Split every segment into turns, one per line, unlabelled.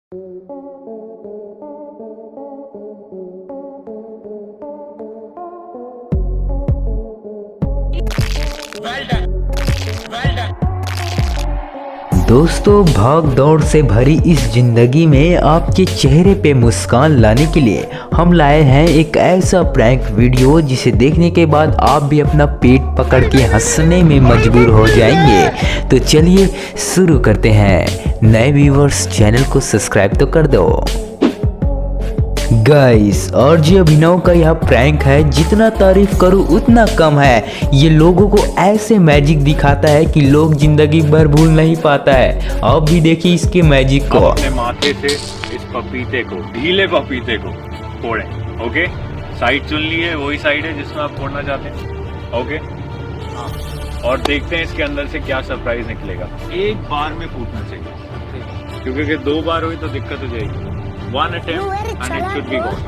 दोस्तों, भाग दौड़ से भरी इस जिंदगी में आपके चेहरे पे मुस्कान लाने के लिए हम लाए हैं एक ऐसा प्रैंक वीडियो जिसे देखने के बाद आप भी अपना पेट पकड़ के हंसने में मजबूर हो जाएंगे। तो चलिए शुरू करते हैं। नए व्यूवर्स चैनल को सब्सक्राइब तो कर दो गाइस। और जो अभिनव का यह प्रैंक है, जितना तारीफ करूं उतना कम है। ये लोगों को ऐसे मैजिक दिखाता है कि लोग जिंदगी भर भूल नहीं पाता है। आप भी देखिए इसके मैजिक को।
अपने माथे से इस पपीते को, ढीले पपीते को फोड़े। ओके, साइड चुन ली है, वही साइड है जिसमें आप फोड़ना चाहते हैं। ओके, और देखते हैं इसके अंदर से क्या सरप्राइज निकलेगा। एक बार में फूटना चाहिए, क्योंकि अगर 2 बार हुई तो दिक्कत हो जाएगी। 1 attempt and it should be gone,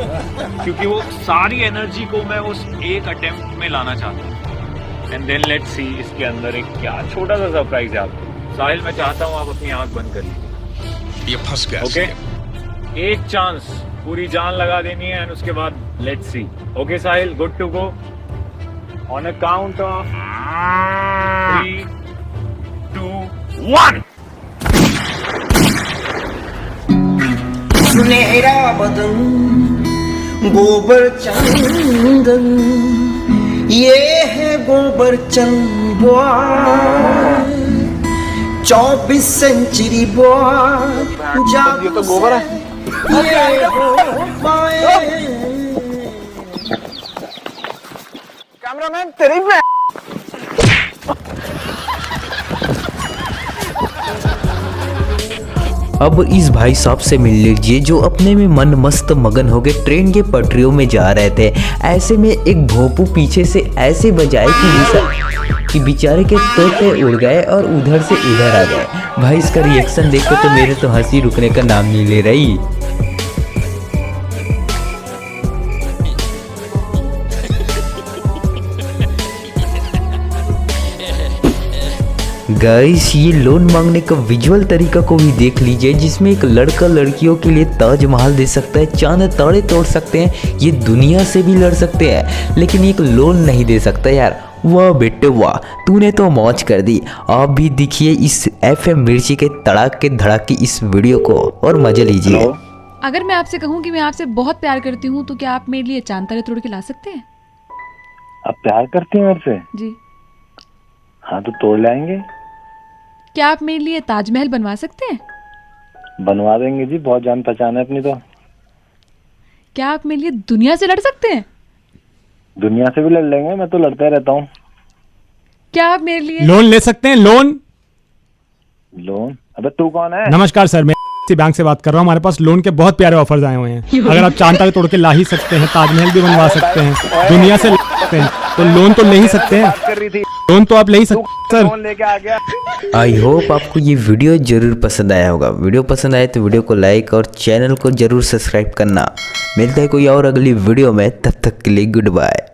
क्योंकि वो सारी एनर्जी को मैं उस एक अटेम्प्ट में लाना चाहता हूँ। एंड देन लेट्स सी इसके अंदर एक क्या छोटा सा सरप्राइज है आपको। साहिल, मैं चाहता हूँ आप अपनी आंख बंद कर लीजिए।
ये फंस गया।
ओके, एक चांस, पूरी जान लगा देनी है एंड उसके बाद let's see. Okay Sahil, good to go. On a count of 3, 2, 1।
सुनहरा बदन, गोबर चंदन, ये है गोबर चंदवा, 24 सेंचुरी बॉय। ये तो गोबर है। कैमरामैन तेरी पे।
अब इस भाई साहब से मिल लीजिए जो अपने में मन मस्त मगन हो गए ट्रेन के पटरियों में जा रहे थे। ऐसे में एक भोपू पीछे से ऐसे बजाए कि बेचारे के तोते उड़ गए और उधर से उधर आ गए। भाई इसका रिएक्शन देखो तो मेरे तो हंसी रुकने का नाम नहीं ले रही। गाइस, ये लोन मांगने का विजुअल तरीका को भी देख लीजिए, जिसमें एक लड़का लड़कियों के लिए ताजमहल दे सकता है, चांद तारे तोड़ सकते हैं, ये दुनिया से भी लड़ सकते हैं, लेकिन एक लोन नहीं दे सकता यार। वाह बेटे वाह, तूने तो मौज कर दी। आप भी देखिए इस FM मिर्ची के तड़ाक के धड़ाक की इस वीडियो को और मजा लीजिए।
अगर मैं आपसे कहूँ कि मैं आपसे बहुत प्यार करती हूँ तो क्या आप मेरे लिए चांद तारे तोड़ के ला सकते हैं?
आप प्यार करती हैं मेरे से?
जी
हाँ, तो तोड़ लाएंगे।
क्या आप मेरे लिए ताजमहल बनवा सकते हैं?
बनवा देंगे जी, बहुत जान पहचान है अपनी। तो
क्या आप मेरे लिए दुनिया से लड़ सकते हैं?
दुनिया से भी लड़ लेंगे, मैं तो लड़ता रहता हूँ।
क्या आप मेरे लिए
लोन ले सकते हैं? लोन?
अबे तू कौन है?
नमस्कार सर, मैं बैंक से बात कर रहा हूँ। हमारे पास लोन के बहुत प्यारे ऑफर्स आए हुए हैं। अगर आप चांद तारे तोड़ के ला ही सकते हैं, ताजमहल भी बनवा सकते हैं, दुनिया से ले सकते हैं, तो लोन तो ले ही सकते हैं। लोन तो आप ले ही सकते हैं सर।
आई होप आपको ये वीडियो जरूर पसंद आया होगा। वीडियो पसंद आए तो वीडियो को लाइक और चैनल को जरूर सब्सक्राइब करना। मिलता है कोई और अगली वीडियो में, तब तक के लिए गुड बाय।